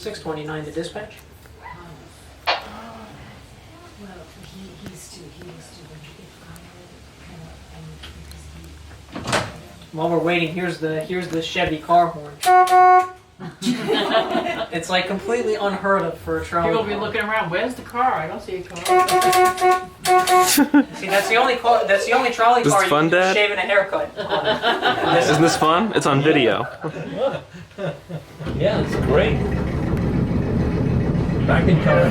629 to dispatch. Well, he used to, when he get fired, While we're waiting, here's the Chevy car horn. It's like completely unheard of for a trolley. People will be car. looking around. Where's the car? I don't see a car. See, that's the only car. That's the only trolley This car is you fun, can Dad? shave and a haircut. Isn't this fun? It's on video. Yeah, it's great. Back in time.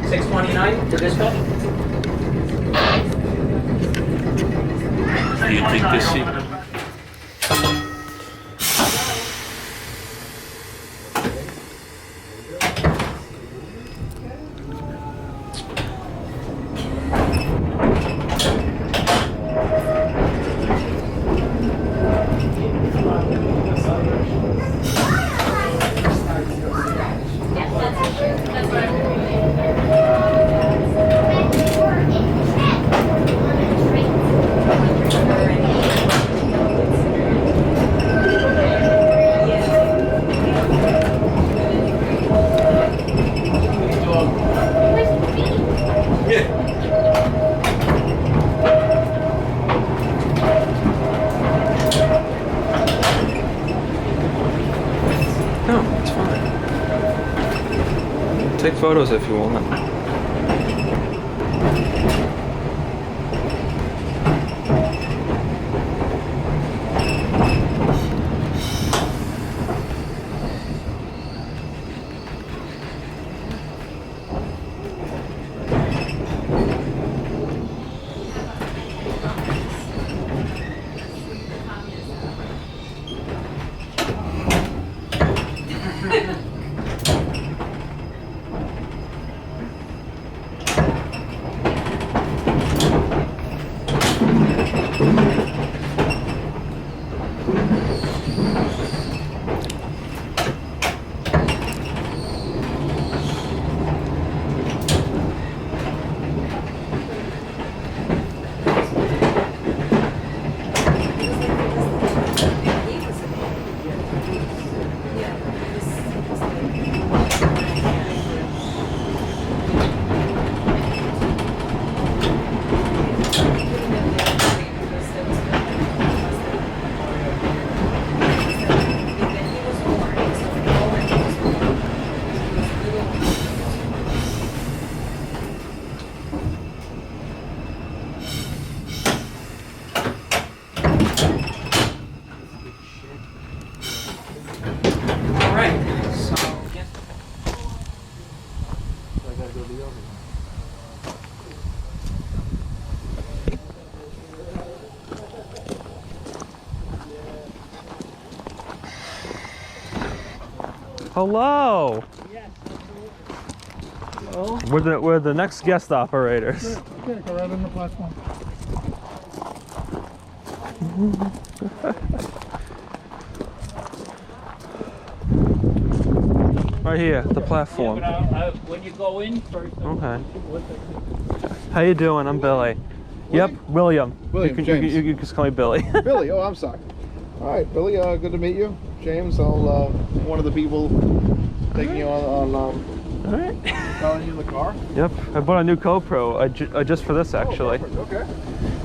629 to dispatch. Do you think this sheep? No, it's fine. Take photos if you want. Hello. Oh, We're the next guest operators. okay, go right on the platform. Right here, the platform. When you go in first. Okay. How you doing? I'm Billy. Yep, William. William, you James. You can just call me Billy. Billy, oh, I'm sorry. All right, Billy, good to meet you. James, I'll one of the people taking you on All right. selling you the car. Yep, I bought a new GoPro just for this actually. Oh, perfect. Okay.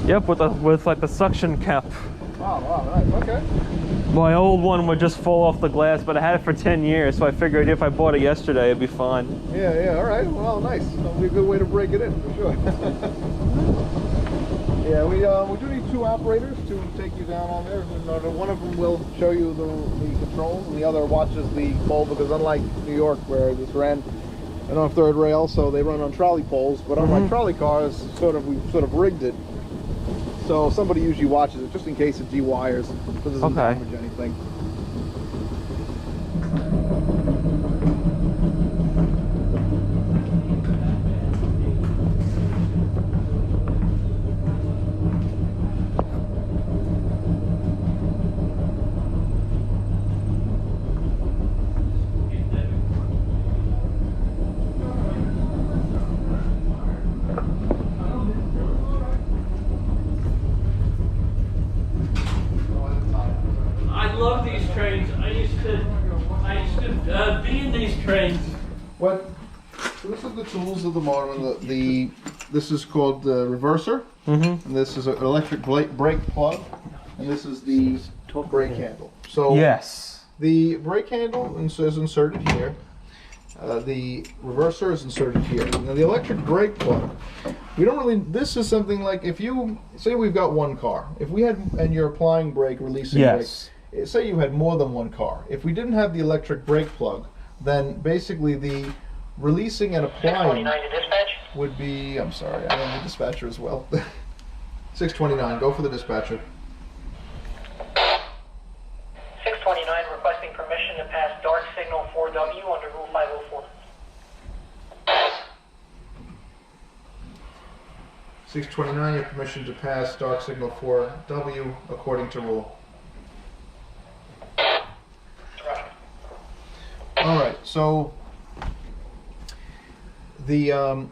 Yep, with like the suction cap. Wow, nice. Okay. My old one would just fall off the glass, but I had it for 10 years, so I figured if I bought it yesterday, it'd be fine. Yeah. All right. Well, nice. That'll be a good way to break it in for sure. Yeah, we do need two operators to take you down on there. One of them will show you the controls, and the other watches the pole, because unlike New York, where this ran on third rail, so they run on trolley poles. But unlike trolley cars, we've sort of rigged it. So somebody usually watches it just in case it dewires, so it doesn't damage anything. I love these trains. I used to be in these trains. What? So this is the tools of the motor. This is called the reverser, and this is an electric brake plug, and this is the brake handle. So Yes. the brake handle is inserted here. The reverser is inserted here. Now the electric brake plug, we don't really, this is something like if you, say we've got one car, if we had, and you're applying brake, releasing Yes. brake, say you had more than one car, if we didn't have the electric brake plug, then basically the releasing and applying would be, I'm sorry, I am the dispatcher as well. 629, go for the dispatcher. 629 requesting permission to pass dark signal 4W under Rule 504. 629, you have permission to pass dark signal 4W according to rule. All right, so the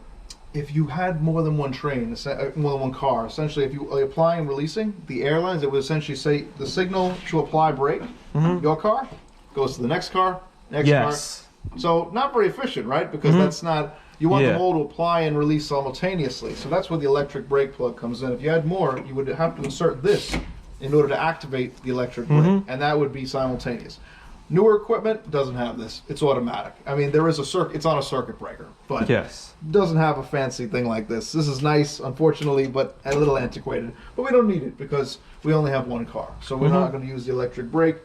if you had more than one train, more than one car, essentially, if you are applying and releasing, the airlines, it would essentially say the signal to apply brake, your car goes to the next car, next car. So not very efficient, right? Because that's not, you want them all to apply and release simultaneously. So that's where the electric brake plug comes in. If you had more, you would have to insert this in order to activate the electric brake, and that would be simultaneous. Newer equipment doesn't have this. It's automatic. I mean, there is a circuit. It's on a circuit breaker, but doesn't have a fancy thing like this. This is nice, unfortunately, but a little antiquated. But we don't need it because we only have one car, so we're not going to use the electric brake.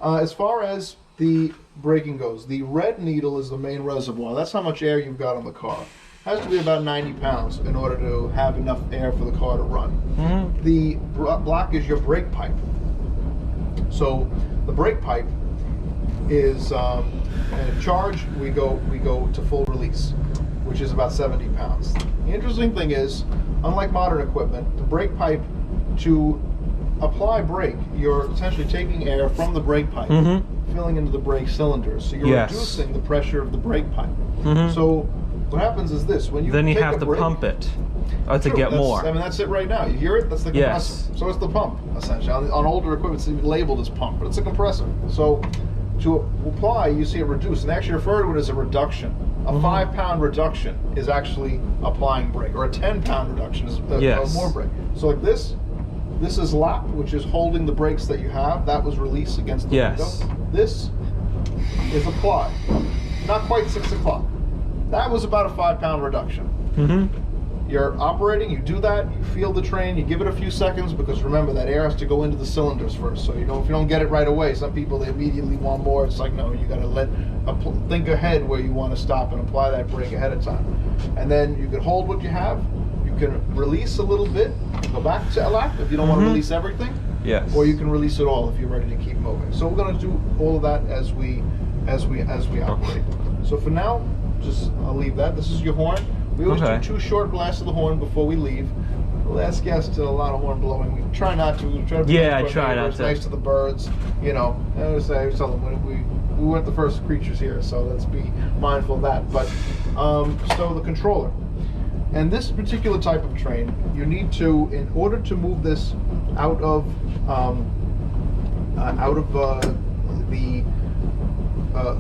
As far as the braking goes, the red needle is the main reservoir. That's how much air you've got on the car. It has to be about 90 pounds in order to have enough air for the car to run. The black is your brake pipe. So the brake pipe is in charge, we go to full release, which is about 70 pounds. The interesting thing is, unlike modern equipment, the brake pipe, to apply brake, you're essentially taking air from the brake pipe, filling into the brake cylinders. So you're reducing the pressure of the brake pipe. So what happens is this, when you then you take have a to brake, pump it to get more. I mean, that's it right now. You hear it? That's the compressor. So it's the pump, essentially. On older equipment, it's even labeled as pump, but it's a compressor. So to apply, you see it reduced, and they actually refer to it as a reduction. A 5-pound reduction is actually applying brake, or a 10-pound reduction is more brake. So like this is lap, which is holding the brakes that you have. That was released against the window. This is apply. Not quite 6 o'clock. That was about a 5-pound reduction. You're operating, you do that, you feel the train, you give it a few seconds, because remember that air has to go into the cylinders first. So if you don't get it right away, some people, they immediately want more. It's like, no, you got to think ahead where you want to stop and apply that brake ahead of time. And then you can hold what you have, you can release a little bit, go back to a lap if you don't want to release everything, or you can release it all if you're ready to keep moving. So we're going to do all of that as we operate. So for now, I'll leave that. This is your horn. We always do 2 short blasts of the horn before we leave. The last guest did a lot of horn blowing. We try not to. We try to be nice to our neighbors, nice to the birds. You know, and I tell them we weren't the first creatures here, so let's be mindful of that. But so the controller, and this particular type of train, you need to, in order to move this out of the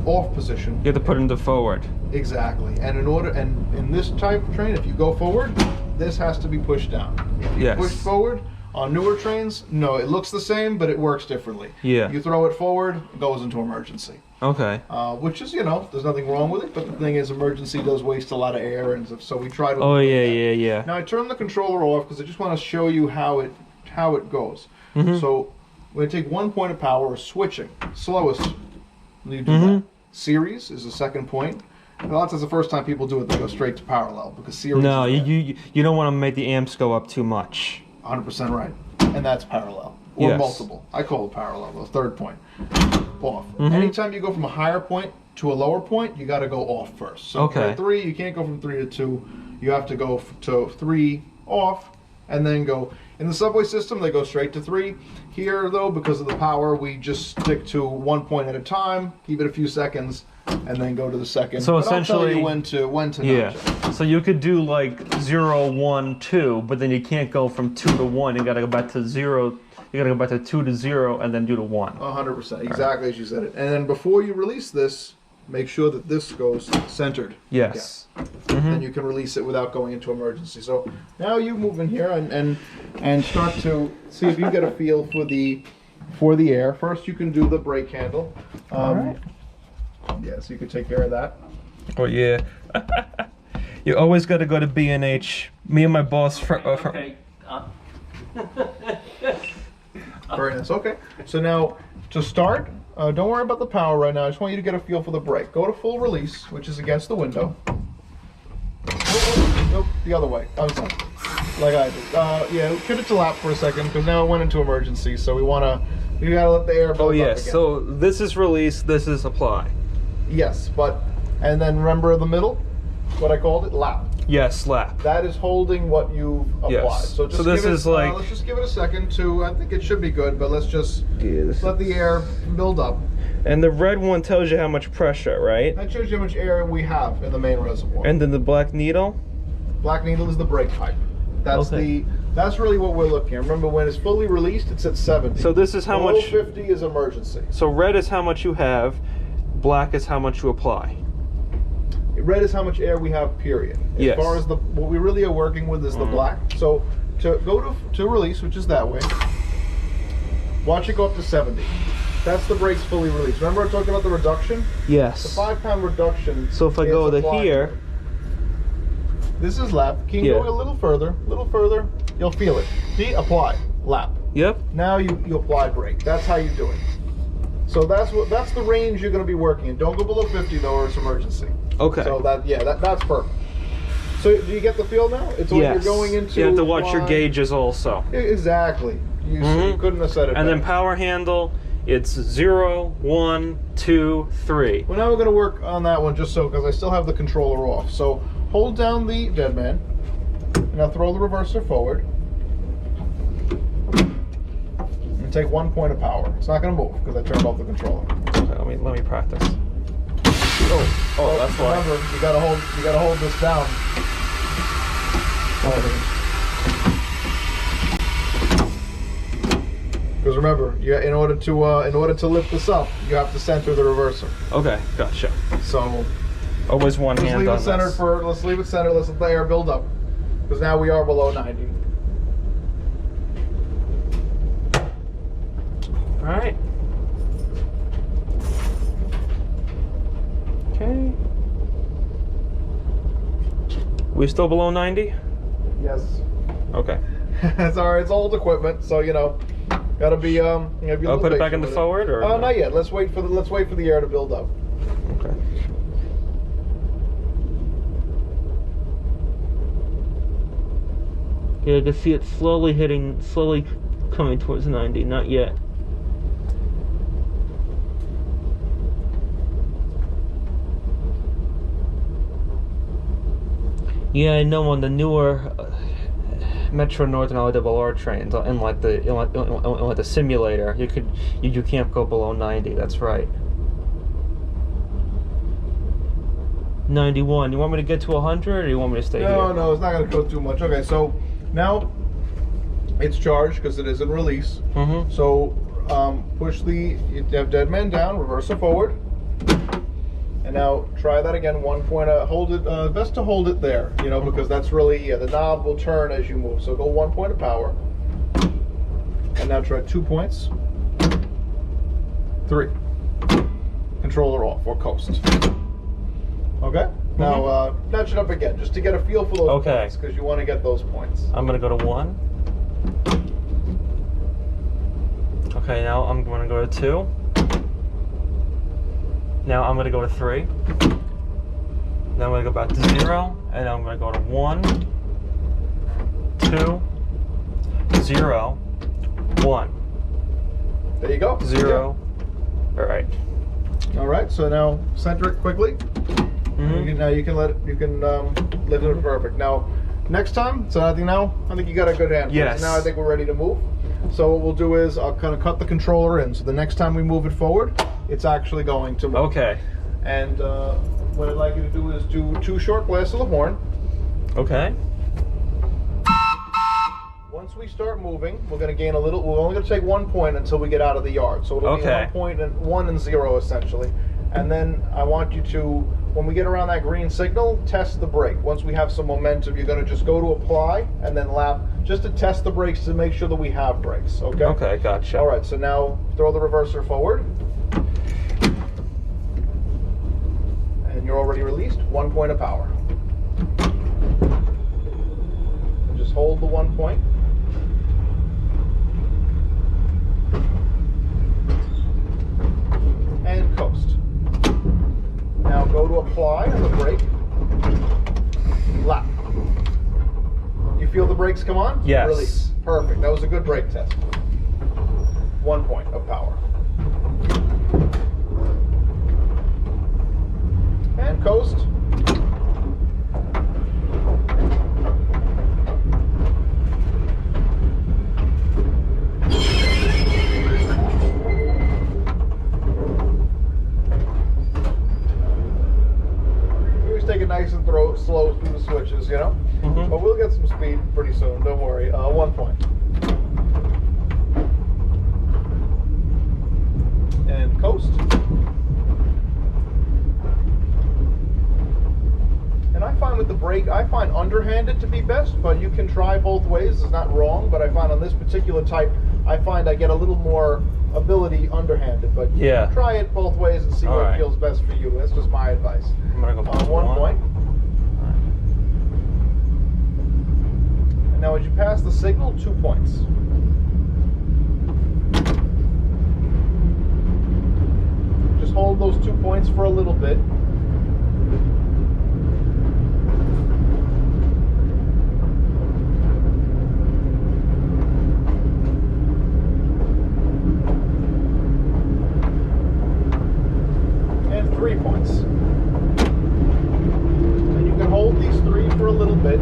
off position. You have to put it into forward. Exactly. And in this type of train, if you go forward, this has to be pushed down. If you push forward on newer trains, no, it looks the same, but it works differently. You throw it forward, it goes into emergency. Which is, there's nothing wrong with it, but the thing is, emergency does waste a lot of air, and so we try to. Now I turn the controller off because I just want to show you how it goes. So we're going to take 1 point of power, switching, slowest. You do that. Series is the second point. And that's the first time people do it, they go straight to parallel, because series. No, you don't want to make the amps go up too much. 100% right. And that's parallel. Or multiple. I call it parallel, the third point. Off. Anytime you go from a higher point to a lower point, you got to go off first. So for 3, you can't go from 3 to 2. You have to go to 3 off, and then go. In the subway system, they go straight to 3. Here, though, because of the power, we just stick to 1 point at a time, keep it a few seconds, and then go to the second. So but essentially, I'll tell you when to So you could do like 0, 1, 2, but then you can't go from 2 to 1. You got to go back to 0 you gotta go back to 2 to 0 and then do to 1. 100%, exactly as you said it. And then before you release this, make sure that this goes centered. Yes. And you can release it without going into emergency. So now you move in here and start to see if you get a feel for the air. First, you can do the brake handle. All right. Yeah, so you can take care of that. Oh yeah. You always got to go to B&H. Me and my boss. Okay. Very nice. Okay. So now to start, don't worry about the power right now. I just want you to get a feel for the brake. Go to full release, which is against the window. Nope, the other way. I'm sorry. Like I did. Yeah, give it to lap for a second because now it went into emergency. So we gotta let the air build Oh up yes. again. So this is release. This is apply. Yes, and then remember the middle, what I called it, lap. Yes, lap. That is holding what you've applied. Yes. So, just So this give it, is like- let's just give it a second to. I think it should be good, but let's just let the air build up. And the red one tells you how much pressure, right? That shows you how much air we have in the main reservoir. And then the black needle. Black needle is the brake pipe. That's Okay. That's really what we're looking at. Remember, when it's fully released, it's at 70. So this is how Below much. 50 is emergency. So red is how much you have. Black is how much you apply. Red is how much air we have, period. As Yes. far as what we really are working with is the black. So to go to release, which is that way, watch it go up to 70. That's the brakes fully released. Remember I talked about the reduction? The Yes. 5-pound reduction. So if I is go to applied. here. This is lap. Keep going a little further, you'll feel it. See? Apply. Lap. Yep. Now you apply brake. That's how you do it. So that's the range you're going to be working in. Don't go below 50 though, or it's emergency. Okay. So that's perfect. So do you get the feel now? It's when Yes. you're going into. You have to watch your flying. gauges also. Exactly. You couldn't have said it And better. then power handle, it's 0, 1, 2, 3. Well, now we're going to work on that one just so, because I still have the controller off. So hold down the dead man. Now throw the reverser forward. And take 1 point of power. It's not going to move because I turned off the controller. Okay, let me practice. Oh, that's why. Remember, you gotta hold this down. Because remember, in order to lift this up, you have to center the reverser. Okay, gotcha. So Always one let's hand leave on it centered this. let's leave it centered. Let's let the air build up. Because now we are below 90. All right. Okay. We still below 90? Yes. Okay. It's alright. It's old equipment, so gotta be be a I'll little put it back patient in the with forward, or no? not yet. Let's wait for the air to build up. Okay. Yeah, I can see it slowly coming towards 90. Not yet. Yeah, I know on the newer Metro North and LRR trains, in like the simulator, you can't go below 90. That's right. 91. You want me to get to 100, or you want me to stay here? No, it's not going to go too much. Okay, so now it's charged because it is in release. Mm-hmm. So push you have dead man down, reverse it forward, and now try that again. 1 point. Hold it. Best to hold it there, because that's really the knob will turn as you move. So go 1 point of power, and now try 2 points. 3. Controller off or coast. Okay. Now nudge it up again, just to get a feel for those points, because you want to get those points. I'm gonna go to 1. Okay, now I'm gonna go to 2. Now I'm gonna go to 3. Then I'm gonna go back to 0, and I'm gonna go to 1, 2, 0, 1. There you go. 0. All right. All right. So now center it quickly. Mm-hmm. Now you can lift it perfect. Now, next time, so I think you got a good hand. Yes. So now I think we're ready to move. So what we'll do is I'll kind of cut the controller in. So the next time we move it forward, it's actually going to move. Okay. And what I'd like you to do is do 2 short blasts of the horn. Okay. Once once we start moving, we're going to gain a little. We're only going to take 1 point until we get out of the yard. So it'll be Okay. 1 point and 1 and 0 essentially. And then I want you to, when we get around that green signal, test the brake. Once we have some momentum, you're going to just go to apply and then lap, just to test the brakes to make sure that we have brakes. Okay. Okay, gotcha. All right. So now throw the reverser forward. And you're already released. 1 point of power. And just hold the 1 point. And coast. Now go to apply on the brake. Lap. You feel the brakes come on? Yes. Release. Perfect. That was a good brake test. 1 point of power. And coast. We always take it nice and slow through the switches, you know? Mhm. But we'll get some speed pretty soon, don't worry. 1 point. And coast. And I find with the brake, I find underhanded to be best, but you can try both ways. It's not wrong, but I find on this particular type, I find I get a little more ability underhanded. But you Yeah. can try it both ways and see All what right. feels best for you. That's just my advice. I'm gonna go back to 1 point. And now as you pass the signal, 2 points. Just hold those 2 points for a little bit. And 3 points. And you can hold these 3 for a little bit,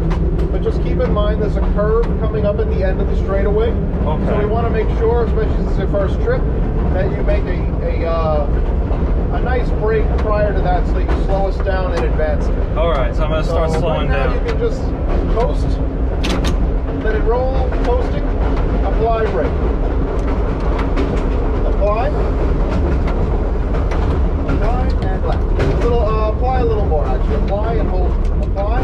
but just keep in mind there's a curve coming up at the end of the straightaway. Okay. So we want to make sure, especially since it's your first trip, that you make a nice break prior to that so that you slow us down in advance of it. All right, so I'm gonna start So slowing right now down. you can just coast, let it roll, coasting, apply brake. Apply, and left. A little, apply a little more actually. Apply and hold. Apply.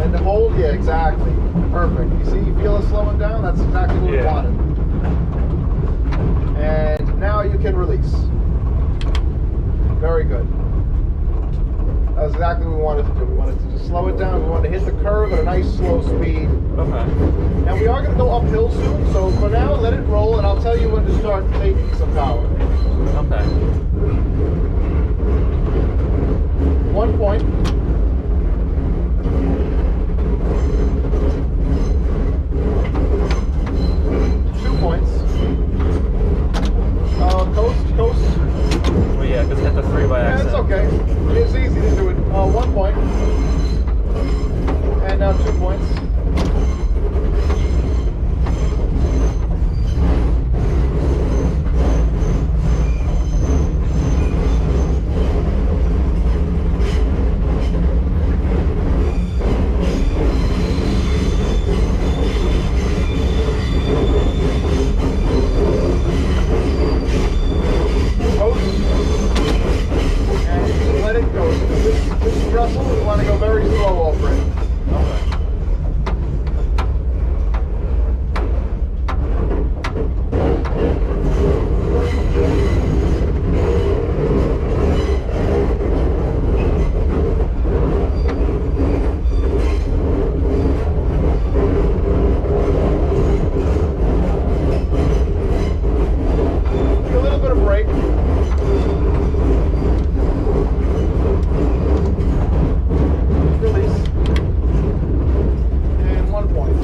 And to hold, yeah, exactly. Perfect. You see, you feel it slowing down? That's exactly what we Yeah. wanted. And now you can release. Very good. That's exactly what we wanted to do. We wanted to just slow it down. We wanted to hit the curve at a nice slow speed. Okay. Now we are going to go uphill soon, so for now, let it roll, and I'll tell you when to start taking some power. Okay. 1 point. 2 points. Coast. Well, yeah, because hit the 3 by Yeah, it's accident. okay. It's easy to do it. 1 point. And now 2 points. Coast. And let it go. This trestle, we want to go very slow over it. Okay. Take a little bit of break. Release. And 1 point.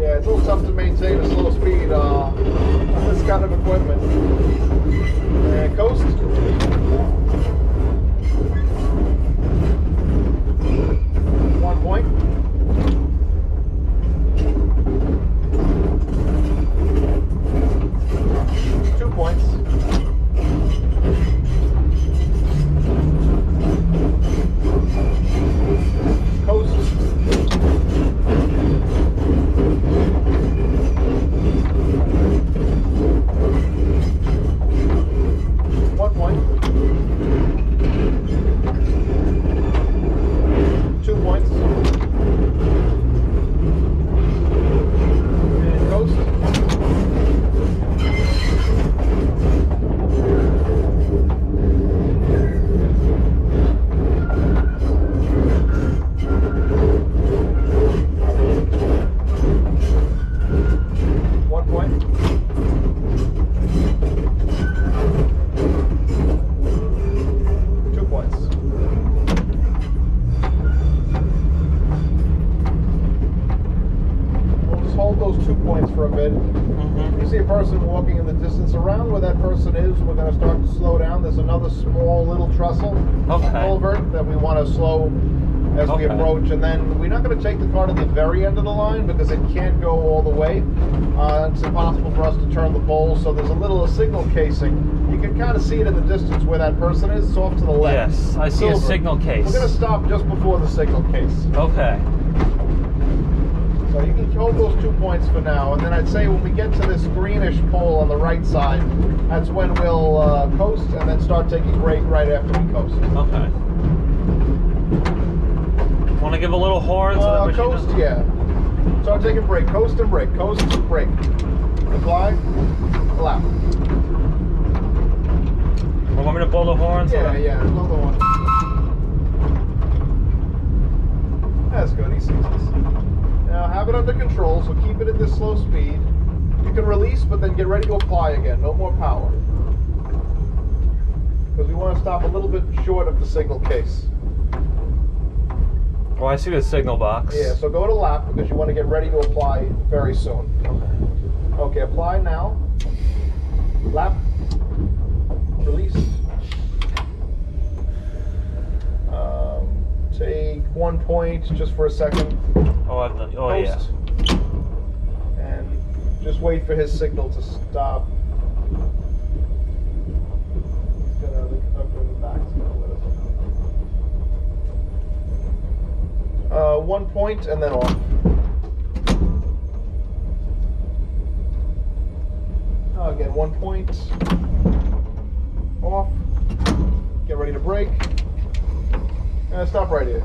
Yeah, it's a little tough to maintain a slow speed on this kind of equipment. And coast. 1 point. Points. Coast. see a person walking in the distance. Around where that person is, we're going to start to slow down. There's another small little trestle culvert that we want to slow as we approach, and then we're not going to take the car to the very end of the line because it can't go all the way. It's impossible for us to turn the pole, so there's a little signal casing. You can kind of see it in the distance where that person is. It's off to the left. Yes, I see a signal case. We're going to stop just before the signal case. Okay. So you can hold those 2 points for now, and then I'd say when we get to this greenish pole on the right side, that's when we'll coast and then start taking brake right after we coast. Okay. Want to give a little horn? So that coast, yeah. Start taking brake. Coast and brake. Coast, brake. Apply, allow. Want me to blow the horn? Yeah, blow the horn. That's good, he sees us. Now have it under control, so keep it at this slow speed. You can release, but then get ready to apply again. No more power. Because we want to stop a little bit short of the signal case. Oh, I see the signal box. Yeah, so go to lap because you want to get ready to apply very soon. Okay, apply now. Lap. Release. Take 1 point just for a second. Oh, I've done. Oh, Coast. Yeah. And just wait for his signal to stop. He's gonna, the conductor in the back is gonna let us know. 1 point and then off. Again, 1 point. Off. Get ready to brake. Stop right here.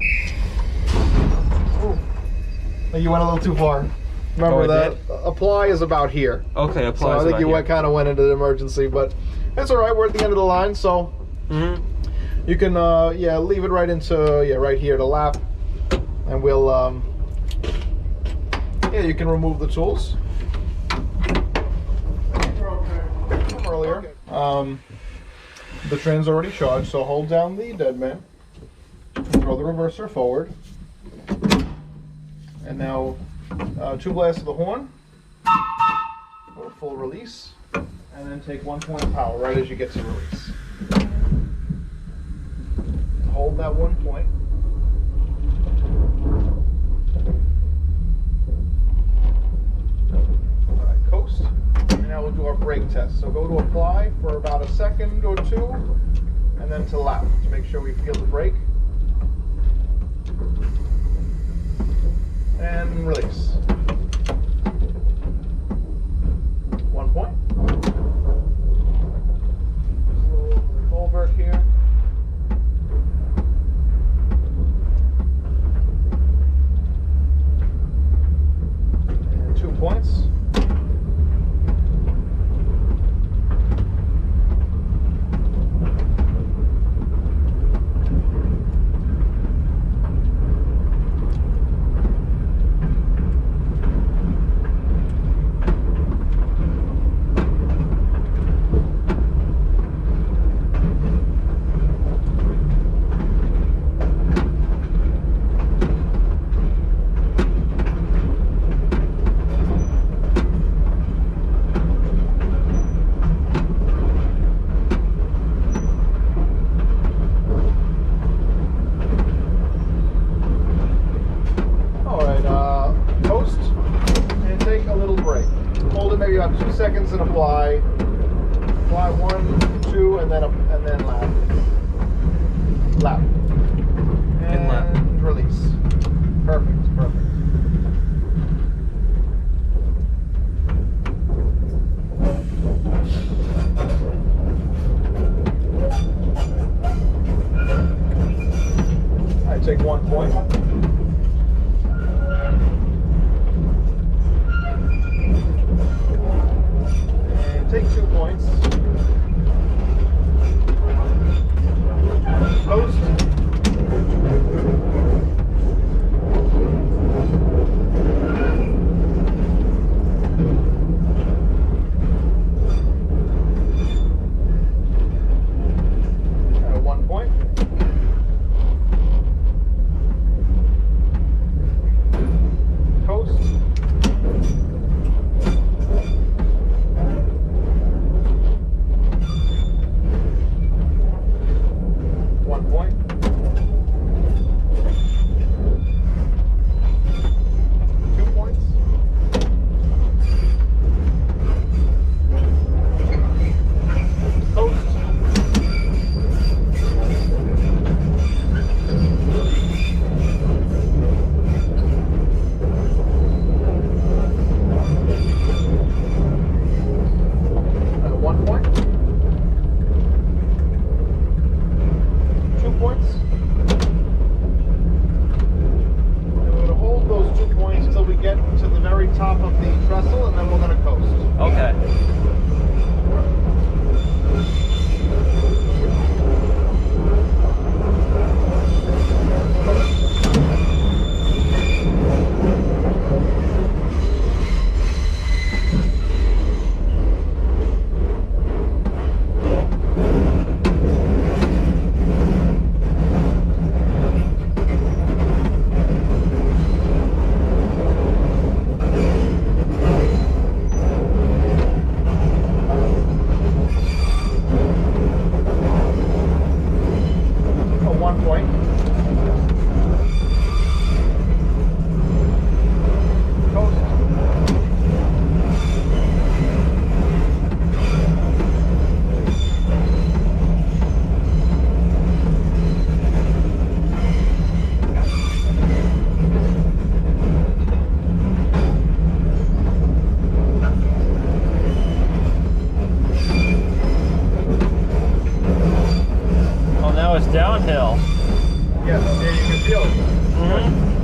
Ooh. You went a little too far. Remember that apply is about here. Okay, apply. So I think you kind of went into the emergency, but that's all right. We're at the end of the line, so you can leave it right into right here to lap, and we'll you can remove the tools. From earlier. The train's already charged, so hold down the dead man. Throw the reverser forward. And now 2 blasts of the horn. Or full release. And then take 1 point of power right as you get to release. Hold that 1 point. Alright, coast. And now we'll do our brake test. So go to apply for about a second or two, and then to lap to make sure we feel the brake. And release. 1 point. Just a little culvert here. And 2 points. Maybe about 2 seconds and apply. Apply 1, 2, and then lap. Lap. And lap. Release. Perfect. All right, take 1 point. Take 2 points. Post. now it's downhill. Yes, yeah, you can feel it. Mm-hmm.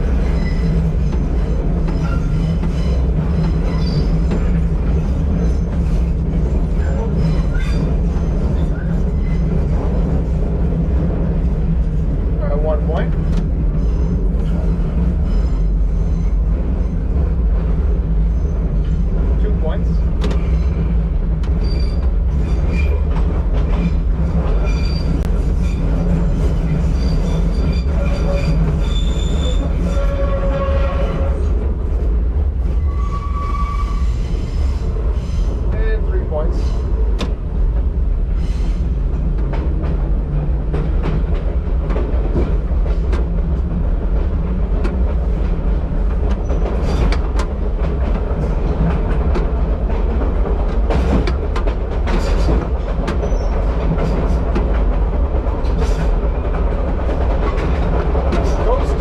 At 1 point. 2 points. And 3 points. Coast.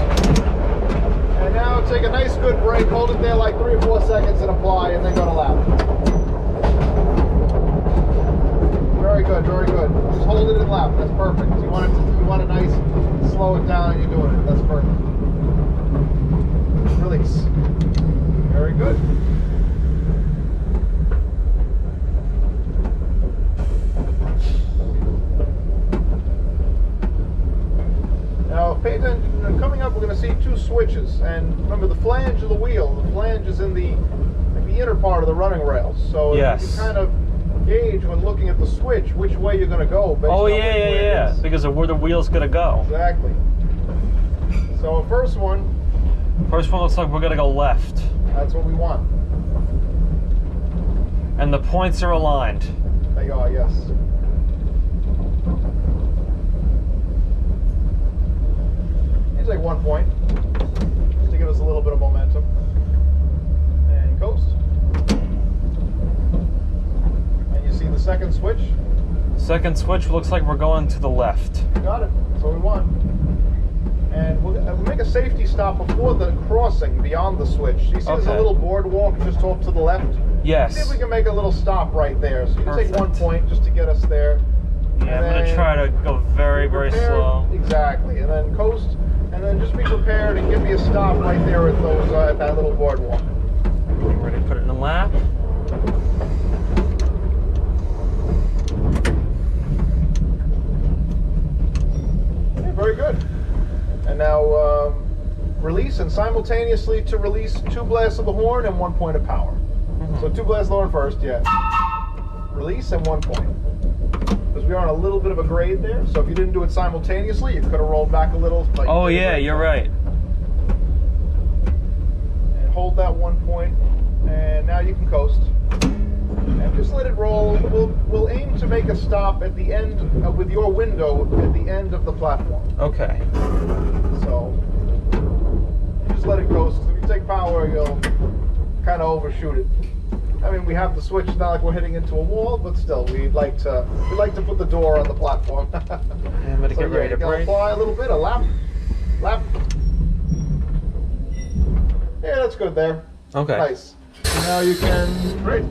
And now take a nice good break, hold it there like 3 or 4 seconds and apply, and then go to lap. Very good, very good. Just hold it in lap, that's perfect. You want a nice, slow it down and you're doing it, that's perfect. Release. Very good. Now, pay attention. Coming up, we're going to see 2 switches, and remember the flange of the wheel. The flange is in the inner part of the running rails, so Yes. you can kind of gauge when looking at the switch which way you're going to go. Based Oh on yeah, which way it yeah. is. Because of where the wheel's gonna go. Exactly. So first one, First one looks like we're gonna go left, that's what we want. and the points are aligned. They are, yes. You take 1 point, just to give us a little bit of momentum. And coast. And you see the second switch. Second switch looks like we're going to the left. Got it. That's what we want. And we'll make a safety stop before the crossing beyond the switch. You see there's a Okay. little boardwalk just off to the left? Yes. See if we can make a little stop right there. So you can take Perfect. 1 point just to get us there. Yeah, I'm And gonna then try to go very, be very prepared. slow. Exactly. And then coast. And then just be prepared and give me a stop right there at those at that little boardwalk. Getting ready to put it in the lap. Okay, very good. And now release, and simultaneously to release 2 blasts of the horn and 1 point of power. So 2 blasts of the horn first, yeah. Release and 1 point. Because we are on a little bit of a grade there, so if you didn't do it simultaneously, you could have rolled back a little. But you Oh did it yeah, right you're there. right. And hold that 1 point, and now you can coast. And just let it roll. We'll aim to make a stop at the end with your window at the end of the platform. Okay. So you just let it coast. 'Cause if you take power, you'll kind of overshoot it. I mean, we have the switch. It's not like we're hitting into a wall, but still, we'd like to put the door on the platform. I'm gonna So get ready yeah, to you can brake. apply a little bit, a lap. Yeah, that's good there. Okay. Nice. Now you can, great.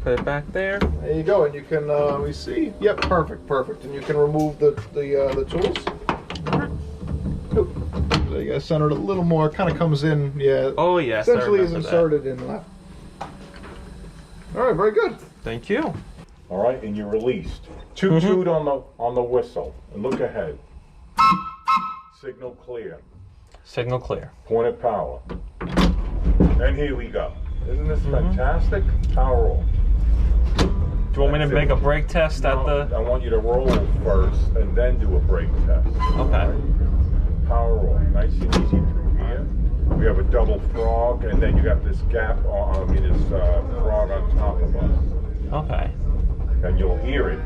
Put it back there. There you go, and you can, we see. Yep, perfect. And you can remove the tools. Oop. So you gotta center it a little more. It kind of comes in, yeah. Oh yes. I Essentially is remember that. inserted in left. All right, very good. Thank you. All right, and you're released. Toot on the whistle, and look ahead. Signal clear. Signal clear. Point of power. And here we go. Isn't this fantastic? Power roll. Do you want me to That's make it. a brake test at No, the? I want you to roll first, and then do a brake test. Okay. Power roll, nice and easy through here. We have a double frog, and then you got this gap, this frog on top of us. Okay. And you'll hear it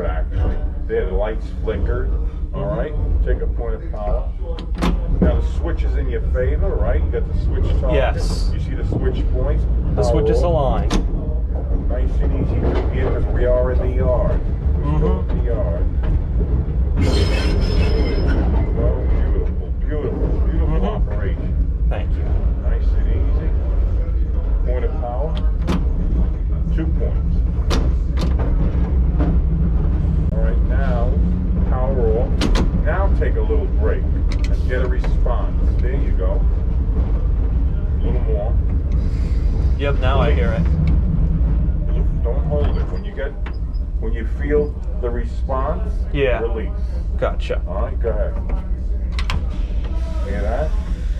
actually. There, the lights flickered. All right, take a point of power. Now the switch is in your favor, right? You got the switch target. Yes. You see the switch points? The switch is aligned. Nice and easy through here because we are in the yard. We go in the yard. Oh, beautiful operation. Thank you. Nice and easy. Point of power. 2 points. All right, now power when you feel the response, Yeah. release. Gotcha. All right, go ahead. Hear that?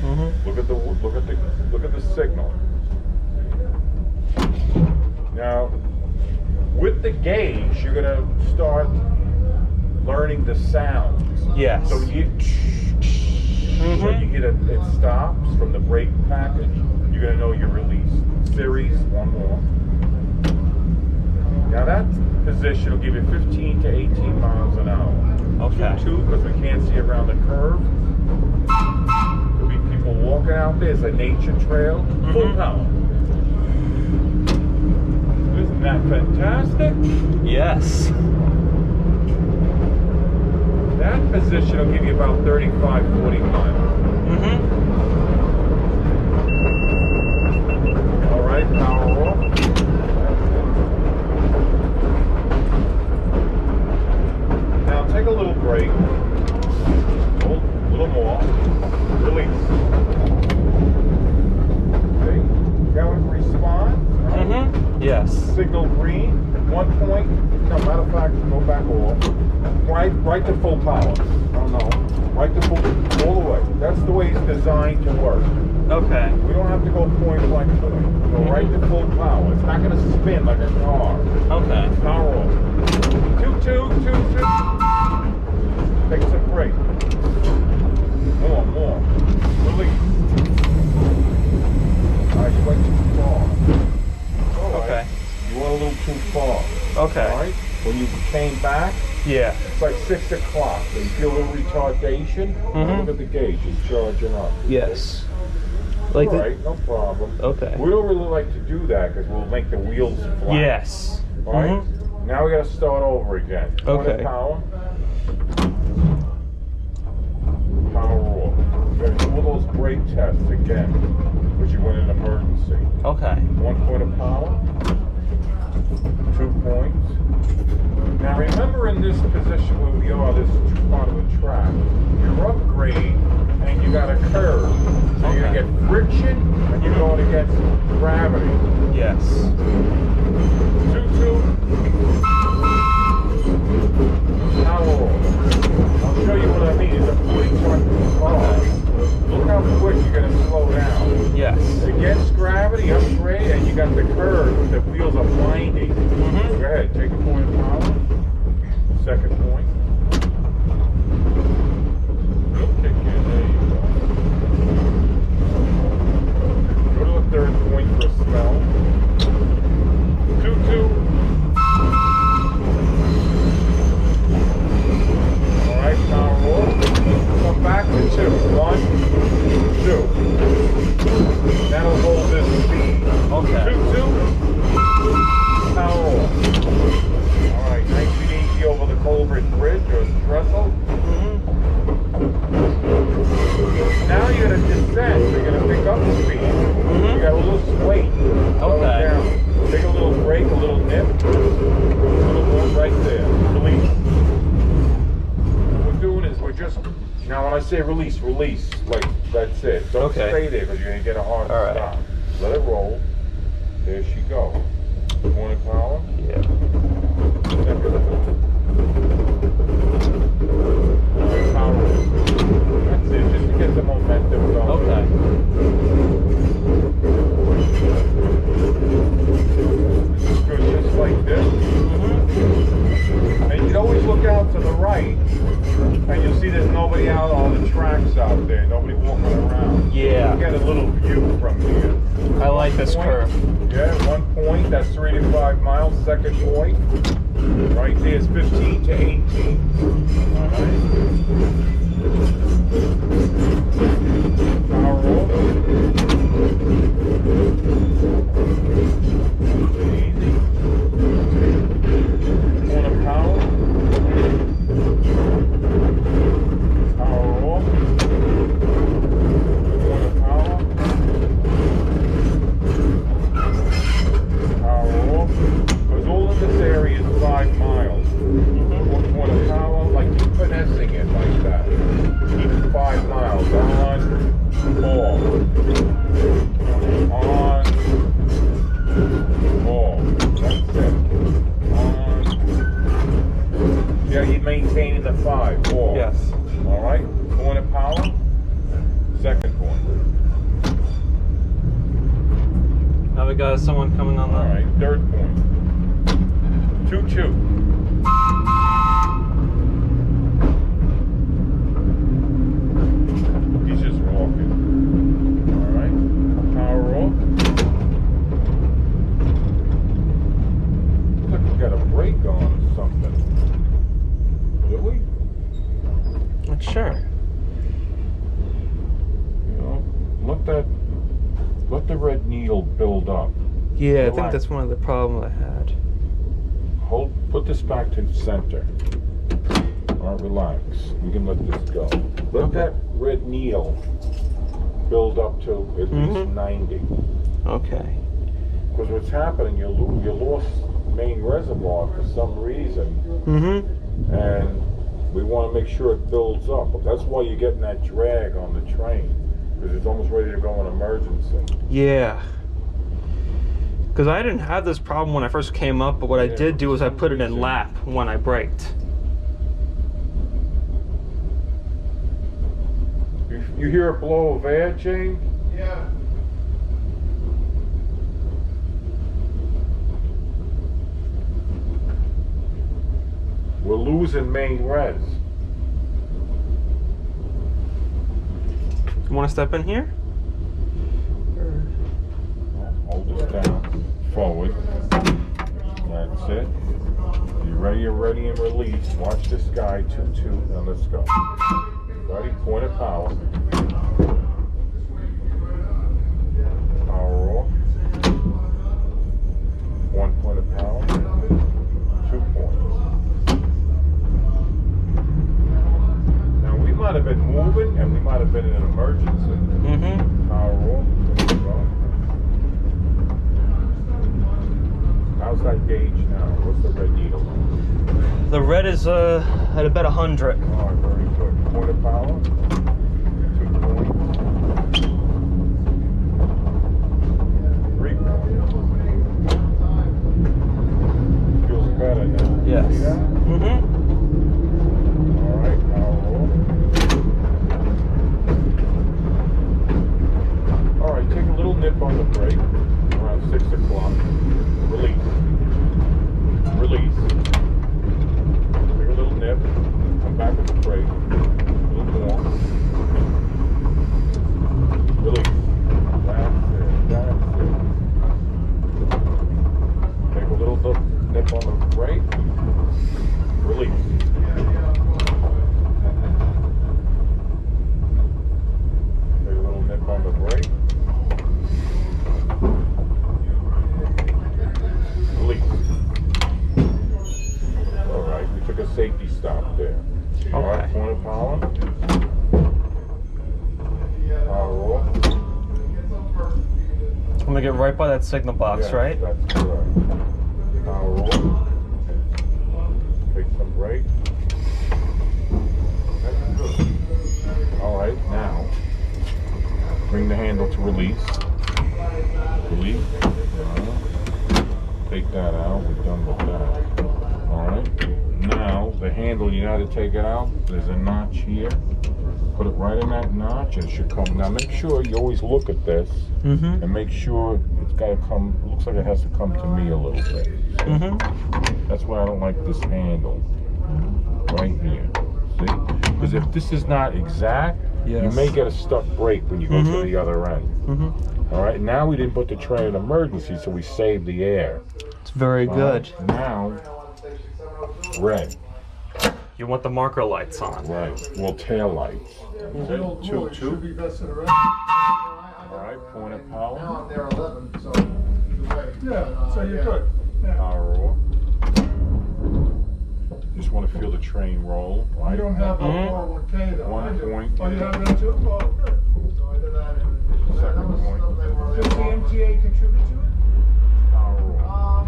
Mm-hmm. Look at the signal. Now, with the gauge, you're gonna start learning the sounds. Yes. So so you get it stops from the brake package. You're gonna know your release. Series, one more. Now that position will give you 15 to 18 miles an hour. Okay. Two, because we can't see around the curve. There'll be people walking out there. It's a nature trail. Full power. Isn't that fantastic? Yes. That position will give you about 35, 40 miles. Mm-hmm. All right, power off. Now take a little break. A little more. Release. Okay. That was response. Right? Mm-hmm. Yes. Signal green. 1 point. No, matter of fact, go back off. Right to full power. Oh no. Right to full, all the way. That's the way it's designed to work. Okay. We don't have to go point blank point. Go right to full power. It's not going to spin like a car. Okay. Power off. 2-2, 2-2. Take some break. More. Release. Alright, you went too far. Alright. Okay. You went a little too far. Okay. Alright? When you came back, Yeah. it's like 6 o'clock. So you feel a little retardation. Mhm. Look at the gauge. It's charging up. Yes. Like the, Alright, no problem. Okay. We don't really like to do that because we'll make the wheels flat. Yes. Alright? Mhm. Now we gotta start over again. Point of Okay. power. Power off. You gotta do all those brake tests again. Because you went in emergency. Okay. 1 point of power. 2 points. Now remember in this position where we are, this is part of the track. You're upgrade and you got a curve. So you're gonna get friction and you're going against gravity. Yes. 2-2. Power off. I'll show you what I mean. It's a 40-ton car. Look how quick you're gonna slow down. Yes. Against gravity, upgrade, and you got the curve. The wheels are winding. Mhm. Go ahead, take a point of power. Second point. You'll kick in. There you go. Go to the third point for a smell. 2-2. All right, power roll. Come back to 2. 1, 2. That'll hold this speed. Okay. 2-2. Power off. All right, nice and easy over the culvert bridge or trestle. Now you're gonna descend. So you're gonna pick up the speed. You got a little sway. Slow it Okay. down. Take a little break, a little nip. A little more right there. Release. What we're doing is we're just. Now when I say release, release. Like that's it. Don't Okay. stay there because you're gonna get a hard All right. stop. Let it roll. There she go. Point of power. Yeah. Second. All right, power. That's it. Just to get the momentum going. Okay. This is good. Just like this. And you'd always look out to the right, and you'll see there's nobody out on the tracks out there. Nobody walking around. Yeah. You get a little view from here. I like this Point. curve. Yeah, 1 point, that's 3 to 5 miles. Second point, right there is 15 to 18. All right. Power roll. Easy. Point of power. Power roll. Point of power. Power off. Because all in this area is 5 miles. 1 point of power, like keep finessing it like that. Keep it 5 miles. On, off. On, off. That's it. On, the 5, off. Yes. All right, point of power, second point. Now we got someone coming on the. All right, third point. 2-2. He's just walking. All right, power off. Looks like we got a brake on or something. Do we? Not sure. You know, let the red needle build up. Yeah, I think Relax. that's one of the problems I had. Put this back to the center. All right, relax. We can let this go. Let Okay. that red needle build up to at least 90. Okay. Because what's happening, you lost main reservoir for some reason, Mm-hmm. and we want to make sure it builds up. That's why you're getting that drag on the train, because it's almost ready to go in emergency. Yeah. Because I didn't have this problem when I first came up, but what I did do is I put it in lap when I braked. You hear a blow of air, Jane? Yeah. We're losing main res. You want to step in here? Hold this down. Forward. That's it. You're ready and release. Watch this guy, 2-2, and let's go. Ready, point of power. Power off. 1 point of power. 2 points. Now we might have been moving and we might have been in an emergency. Mm-hmm. Power off. There we go. How's that gauge now? What's the red needle? The red is at about 100. All right, very good. Point of power. 2 points. 3 points. Feels better now. Yes. See that? Mm-hmm. All right, power off. All right, take a little nip on the brake around 6 o'clock. Release. Release. Take a little nip. Come back with the brake. A little more. Release. That's it. That's it. Take a little nip on the brake. Release. Take a little nip on the brake. Release. All right, we took a safety stop there. All right, Okay. point of power. Power off. I'm gonna get right by that signal box, Yes, right? That's correct. Power off. Take some brake. That's good. All right, now bring the handle to release. Release. Take that out. We're done with that. All right. Now the handle, you know how to take it out. There's a notch here. Put it right in that notch, and it should come. Now make sure you always look at this Mm-hmm. and make sure it's got to come. It looks like it has to come to me a little bit. Mm-hmm. That's why I don't like this handle right here. See? Because if this is not exact, you Yes. may get a stuck brake when you go to the other end. Mm-hmm. All right. Now we didn't put the train in emergency, so we saved the air. It's very All good. right, now, red. You want the marker lights on. Right. Well, tail lights. Okay. 2-2. Should be vested already. All right. Point of Now power. I'm there 11, so either way. Yeah, so you're good. Yeah. Power off. Just want to feel the train roll. You Right. don't have a Mhm. 401k though. 1 I do. point. Oh, you have that too? Oh, good. So I did that in Second point. Does the MTA contribute to it? Power off.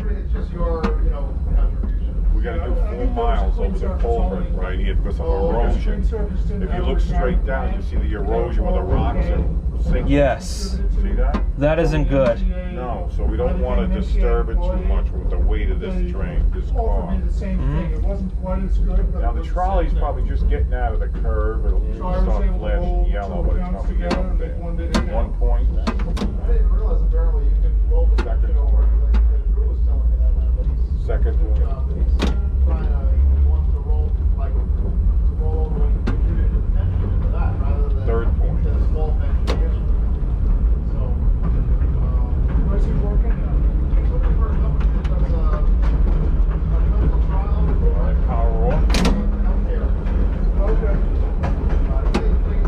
It's just your, contribution. We got to do 4 miles over the culvert right here because of erosion. If you look straight down, you see the erosion where the rocks are sinking. Yes. See that? That isn't good. No, so we don't want to disturb it too much with the weight of this they train, this offered car. me the same thing. It wasn't quite as good, but Now it the was trolley's same thing. probably just getting out of the curve. It'll So I was start able to flashing hold yellow two by the accounts time we get together up and there. make one big account. 1 point. I didn't even realize apparently you can roll the Second section over. Drew was telling me that, but he's Second he's point. trying to, he wants to roll like to roll over and contribute his pension into that rather than Third point. into the small pension issue. So, Where's he working now? he's looking for a company that does a clinical trial for All right, power off. healthcare. Okay.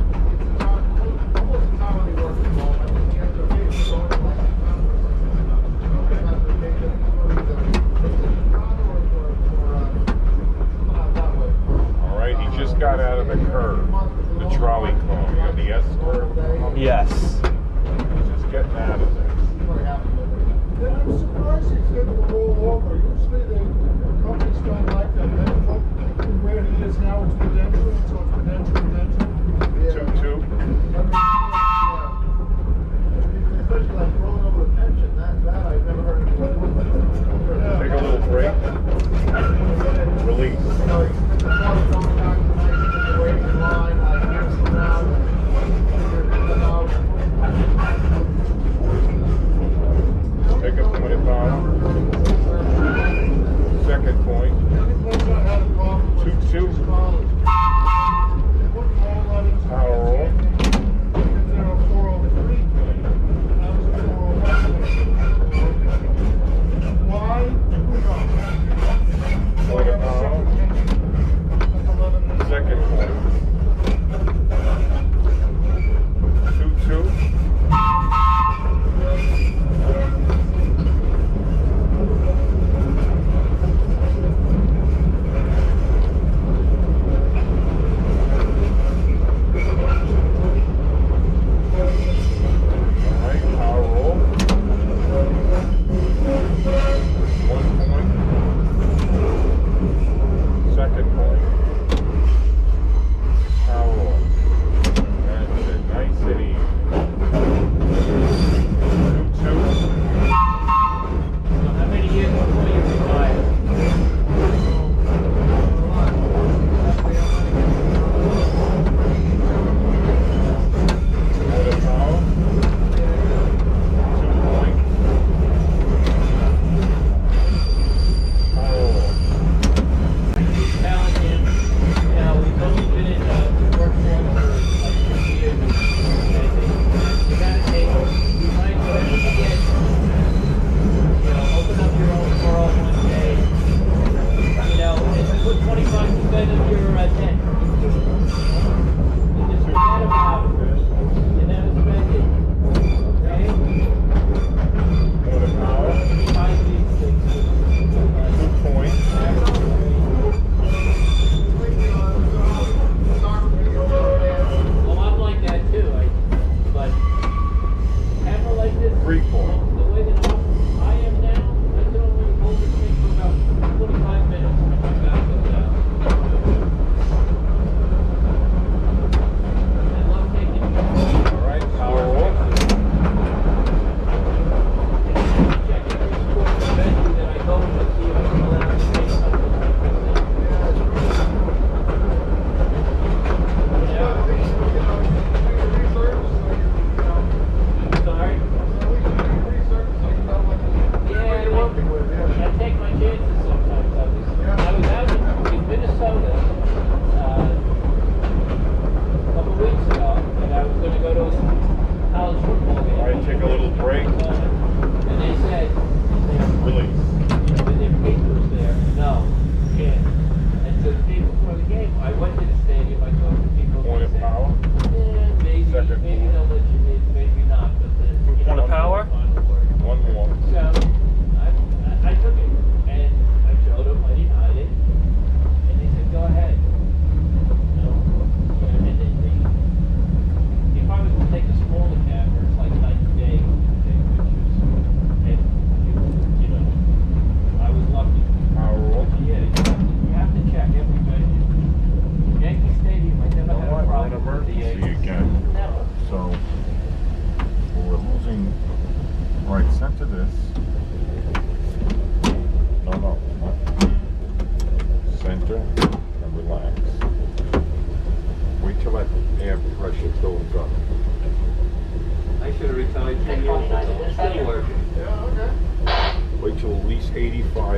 It's almost entirely work from home. I think he has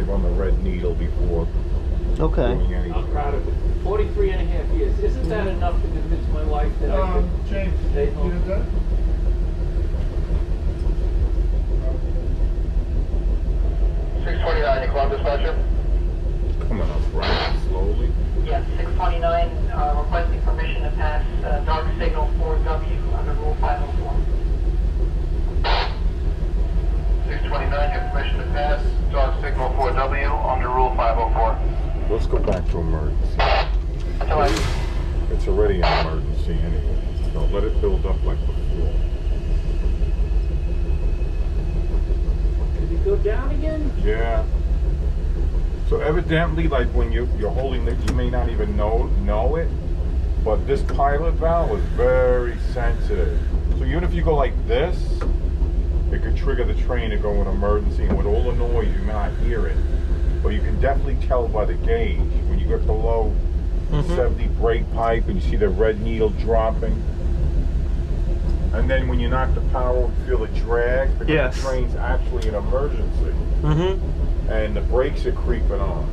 45 on the red needle before Okay. doing anything. I'm proud of it. 43 and a half years. Isn't that enough to convince my wife that I could James, stay you home? did that? 629, you call dispatcher? Coming up right slowly. Yes, 629, requesting permission to pass dark signal 4W under Rule 504. 629, you have permission to pass dark signal 4W under Rule 504. Let's go back to emergency. It's already an emergency anyway. Don't let it build up like before. Did it go down again? Yeah. So evidently, like when you're holding it, you may not even know it, but this pilot valve is very sensitive. So even if you go like this, it could trigger the train to go in emergency, and with all the noise, you may not hear it. But you can definitely tell by the gauge when you get below 70 brake pipe and you see the red needle dropping. And then when you knock the power, you feel it drag because Yes. the train's actually an emergency. And the brakes are creeping on.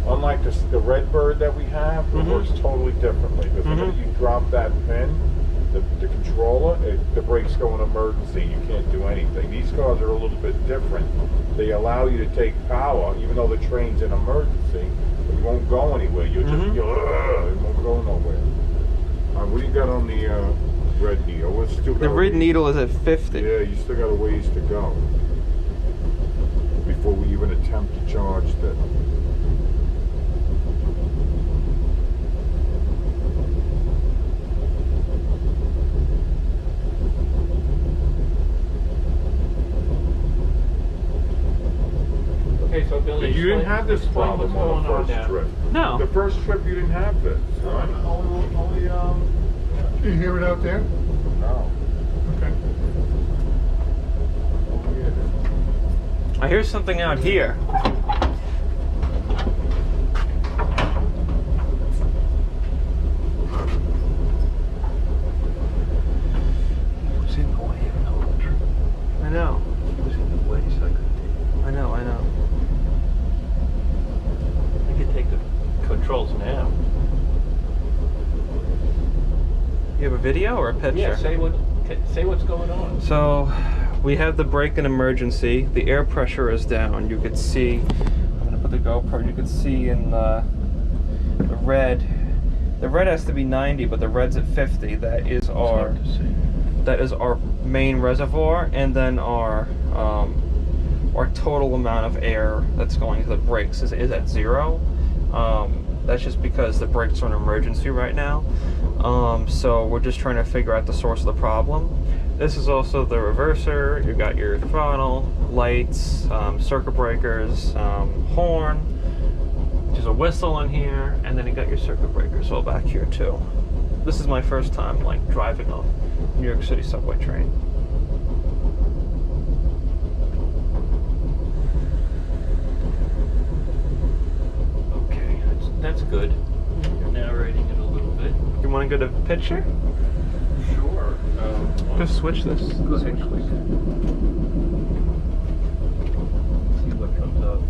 Unlike the red bird that we have, it works totally differently. Because the minute you drop that pin, the controller, the brakes go in emergency. You can't do anything. These cars are a little bit different. They allow you to take power, even though the train's in emergency, but you won't go anywhere. You'll just, it won't go nowhere. What do you got on the red needle? What's still The red needle is at 50. Yeah, you still got a ways to go before we even attempt to charge that. Okay, so Billy, You didn't have this explain problem what's on the going first now. trip. No. The first trip you didn't have this, right? You hear it out there? No. Okay. I hear something out here. was in the way of no trip. I know. He was in the way, so I couldn't take it. I know. I can take the controls now. You have a video or a picture? Yeah, say what's going on. So, we have the brake in emergency. The air pressure is down. You could see, I'm gonna put the GoPro, you could see in the red. The red has to be 90, but the red's at 50. That is our, Hard to see. that is our main reservoir, and then our total amount of air that's going to the brakes is at 0. That's just because the brakes are an emergency right now. So we're just trying to figure out the source of the problem. This is also the reverser. You got your throttle, lights, circuit breakers, horn. There's a whistle in here, and then you got your circuit breakers all back here too. This is my first time like driving a New York City subway train. Okay, that's good. You're narrating it a little bit. You want to go to picture? Sure. Just switch this. Go ahead, quick. See what comes up.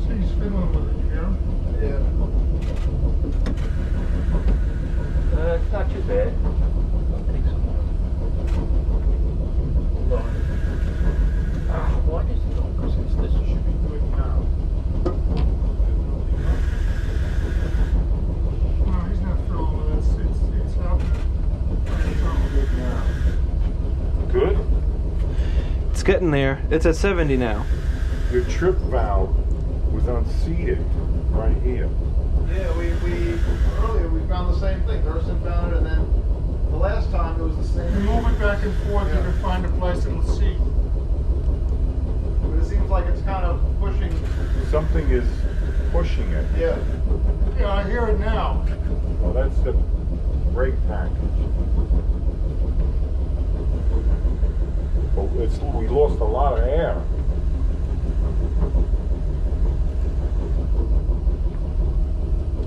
So he's fiddling with it, yeah? It's not too bad. I'll take some more. Hold on. Why is it going? Because this should be good now. No, he's not fiddling with it. It's happening. It's Good? It's getting there. It's at 70 now. Your trip valve was unseated right here. Yeah, we earlier we found the same thing. Gerson found it, and then the last time it was the You same. move it back and forth, you can find a place that'll seat. But it seems like it's kind of pushing. Something is pushing it. Yeah. Yeah, I hear it now. Well, that's the brake package. But we lost a lot of air.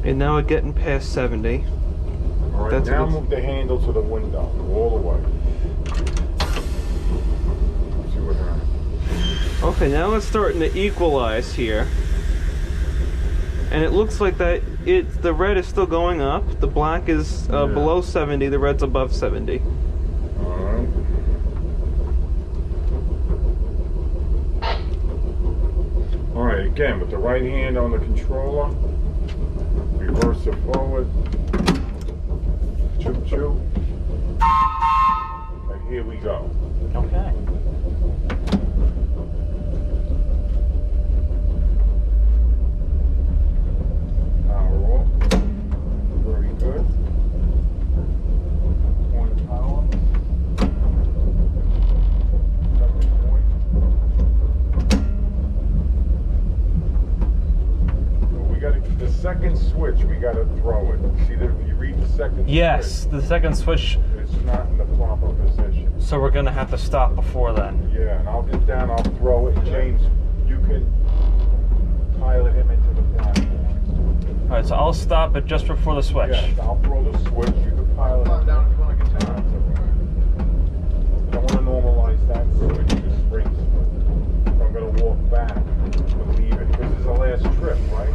And now we're getting past 70. All right, That's now good. move the handle to the window, all the way. See what happens. Okay, now it's starting to equalize here. And it looks like that the red is still going up. The black is below 70, the red's above 70. Alright. Alright, again, with the right hand on the controller, reverse it forward, choo choo, and here we go. Okay. Power off, very good. Point power, 7 point. We got the second switch, we got to throw it. See that if you read the second Yes, switch, the second switch. it's not in the proper position. So we're gonna have to stop before then. Yeah, and I'll get down, I'll throw it. James, you can pilot him into the platform. All right, so I'll stop it just before the switch. Yes, I'll throw the switch, you can pilot him. Down if you want to get down. Don't want to normalize that switch, just straight. If I'm gonna walk back, but leave it, because this is the last trip, right?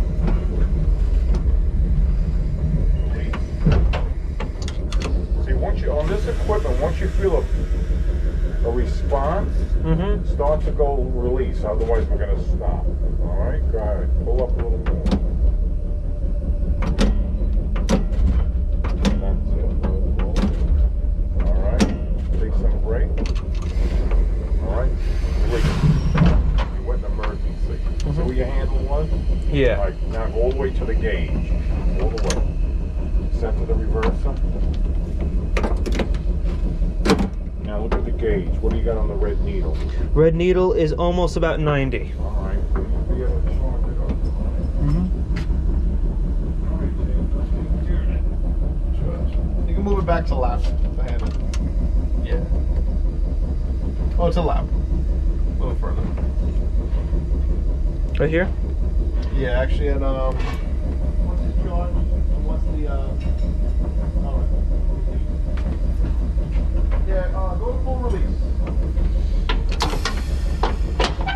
See, once you, on this equipment, once you feel a response, start to go release, otherwise we're gonna stop. Alright, go ahead, pull up a little more. That's it, alright, take some break. Alright, wait, you went in emergency. So where your handle was? Yeah. Alright, now go all the way to the gauge, all the way. Center the reverser. Now look at the gauge. What do you got on the red needle? Red needle is almost about 90. All right. So you'll be able to charge it up. You can move it back to lap. The handle. Yeah. Oh, it's a lap. A little further. Right here? Yeah, actually, and what's the charge? And what's the yeah, go to full release.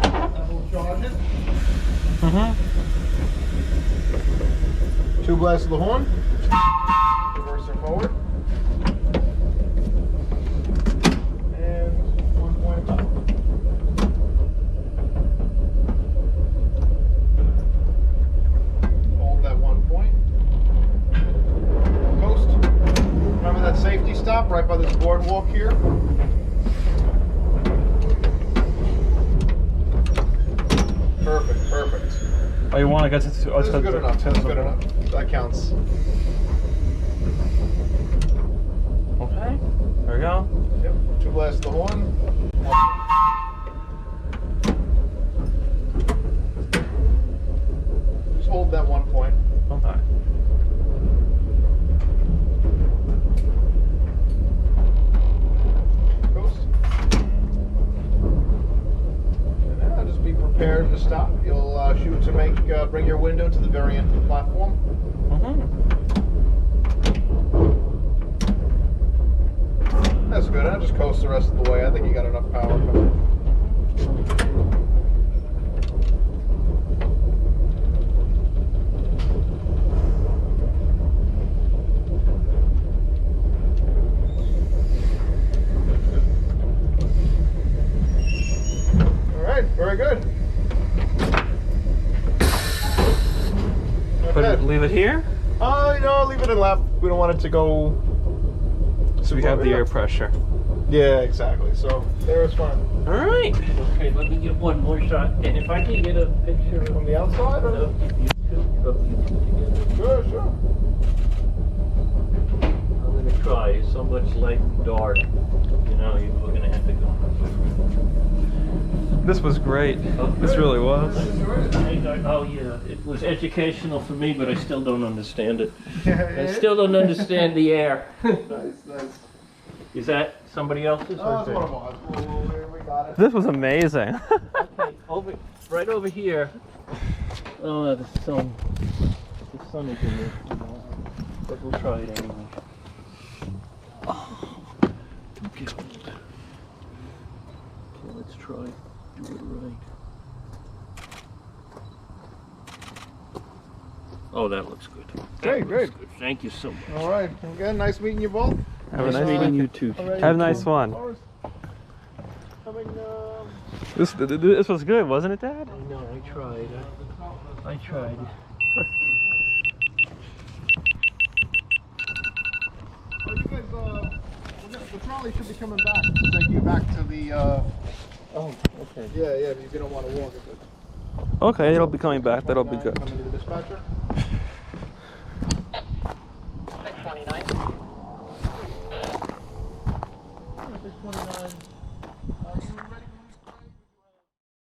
That will charge it. Two blasts of the horn. Reverse it forward. And 1 point of power. Hold that 1 point. Coast. Remember that safety stop right by this boardwalk here? Perfect, perfect. Oh, you want to get to... Oh, This is good enough. That's good enough. That counts. Okay. There we go. Yep. Two blasts of the horn. Just hold that 1 point. Okay. Coast. And now just be prepared to stop. You'll shoot to bring your window to the very end of the platform. That's good. I'll just coast the rest of the way. I think you got enough power coming. All right, very good. Leave it here? No, leave it in lap. We don't want it to go. So we have the air pressure. Yeah, exactly. So there is fine. All right. Okay, let me get one more shot. And if I can get a picture From the outside? Or? of you two together. Sure, sure. I'm going to try. It's so much light and dark. You know, we're going to have to go. This was great. This really was. Oh yeah, it was educational for me, but I still don't understand it. Yeah, I still don't understand the air. Nice, nice. Is that somebody else's? Oh, that's one of ours. We got it. This was amazing. Okay, right over here. Oh, the sun is in there. But we'll try it anyway. Oh, don't get old. Okay, let's try. Do it right. Oh, that looks good. Okay, That great. looks good. Thank you so much. All right. Again, nice meeting you both. Have a Nice nice meeting one. you too. Have a nice one. This was good, wasn't it, Dad? I know, I tried. I tried. Well, you guys, the trolley should be coming back to take you back to the. Oh, okay. Yeah, if you don't want to walk it. Okay, it'll be coming back. That'll be good. Coming to the dispatcher. 629. 629.